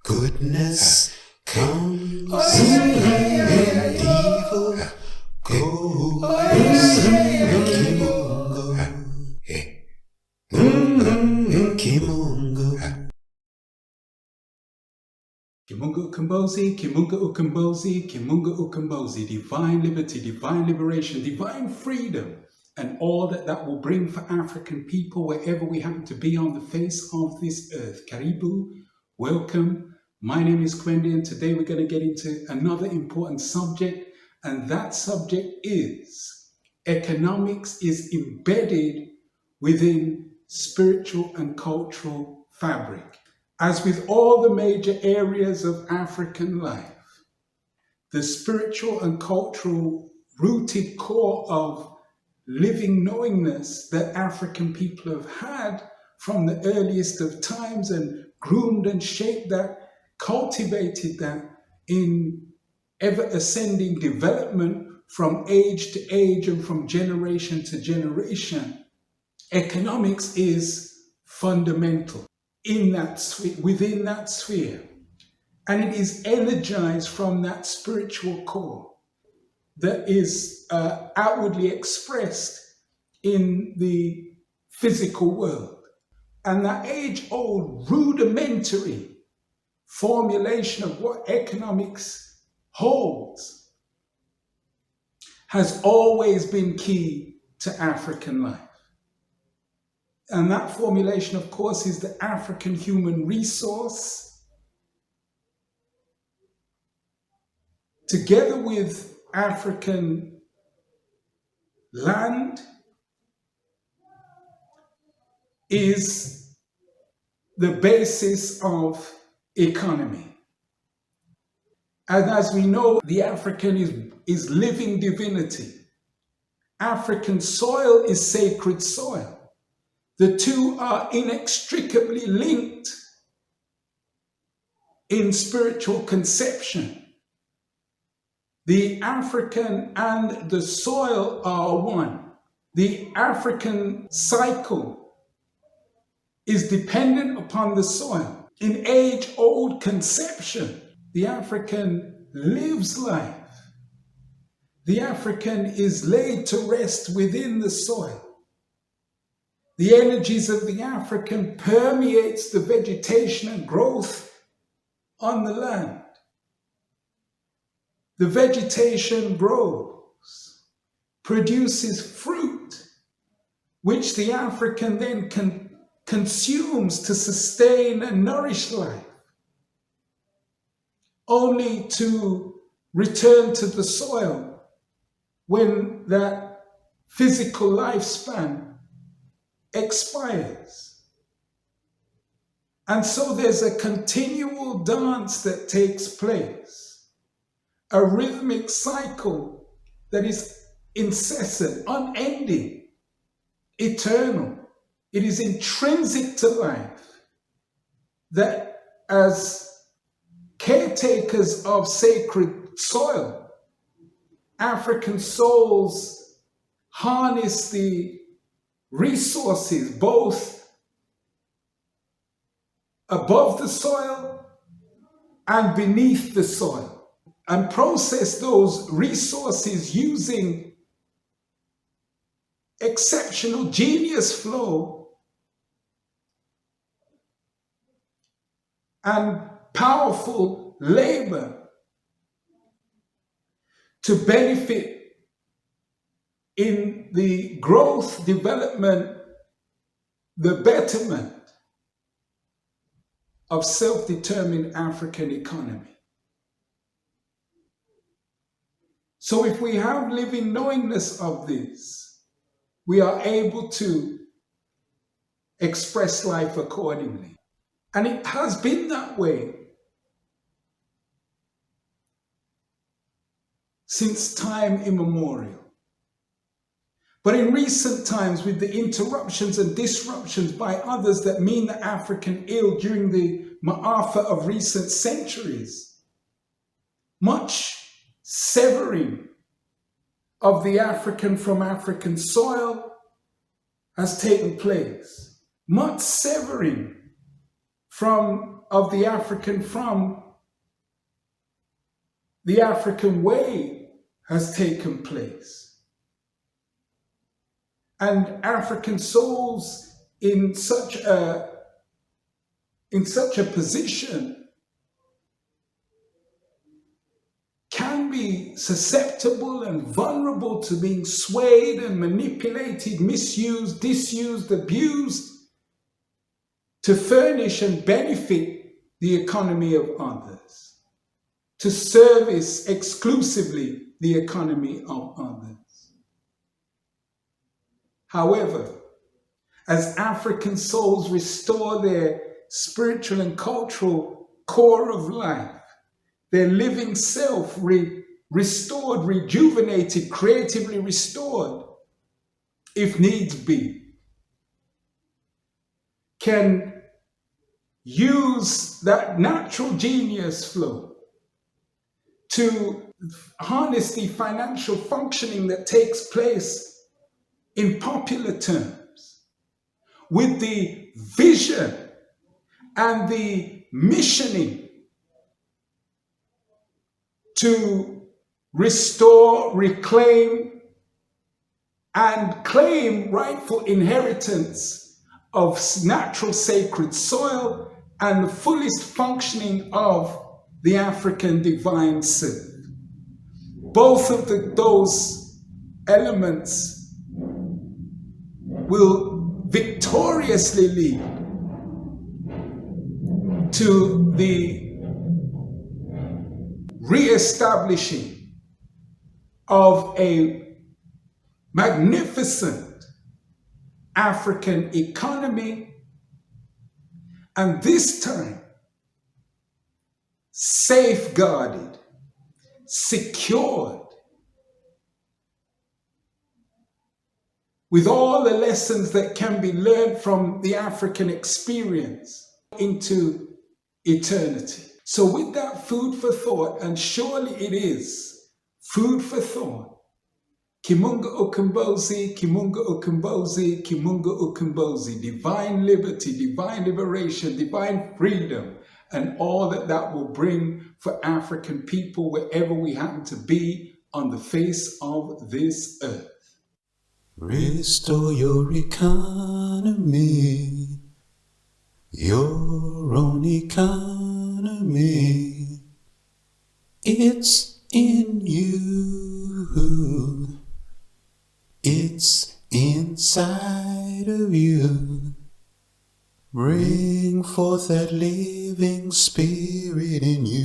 Goodness comes and evil goes. Kimungo. Kimunga Ukombozi, Kimunga Ukombozi, Kimunga Ukombozi, divine liberty, divine liberation, divine freedom, and all that will bring for African people wherever we happen to be on the face of this earth. Karibu, welcome. My name is Kwendi, and today we're going to get into another important subject, and that subject is economics is embedded within spiritual and cultural fabric. As with all the major areas of African life, the spiritual and cultural rooted core of living knowingness that African people have had from the earliest of times and groomed and shaped that, cultivated that in ever ascending development from age to age and from generation to generation. Economics is fundamental in that within that sphere, and it is energized from that spiritual core that is outwardly expressed in the physical world. And that age-old rudimentary formulation of what economics holds has always been key to African life. And that formulation, of course, is the African human resource, together with African land, is the basis of economy. And as we know, the African is living divinity. African soil is sacred soil. The two are inextricably linked in spiritual conception. The African and the soil are one. The African cycle is dependent upon the soil. In age-old conception, the African lives life. The African is laid to rest within the soil. The energies of the African permeates the vegetation and growth on the land. The vegetation grows, produces fruit, which the African then consumes to sustain and nourish life, only to return to the soil when that physical lifespan expires. And so there's a continual dance that takes place, a rhythmic cycle that is incessant, unending, eternal. It is intrinsic to life that as caretakers of sacred soil, African souls harness the resources both above the soil and beneath the soil, and process those resources using exceptional genius flow and powerful labor to benefit in the growth, development, the betterment of self-determined African economy. So if we have living knowingness of this, we are able to express life accordingly. And it has been that way since time immemorial. But in recent times, with the interruptions and disruptions by others that mean the African ill during the Ma'afa of recent centuries, much severing of the African from African soil has taken place. Much severing from of the African from the African way has taken place. And African souls in such a position can be susceptible and vulnerable to being swayed and manipulated, misused, disused, abused to furnish and benefit the economy of others, to service exclusively the economy of others. However, as African souls restore their spiritual and cultural core of life, their living self restored, rejuvenated, creatively restored, if needs be, can use that natural genius flow to harness the financial functioning that takes place in popular terms, with the vision and the missioning to restore, reclaim, and claim rightful inheritance of natural sacred soil and the fullest functioning of the African divine self. Both of those elements will victoriously lead to the re-establishing of a magnificent African economy, and this time safeguarded, secured, with all the lessons that can be learned from the African experience into eternity. So with that food for thought, and surely it is food for thought, Kimunga Ukombozi, Kimunga Ukombozi, Kimunga Ukombozi, divine liberty, divine liberation, divine freedom, and all that that will bring for African people wherever we happen to be on the face of this earth. Restore your economy, your own economy. It's in you. It's inside of you. Bring forth that living spirit in you.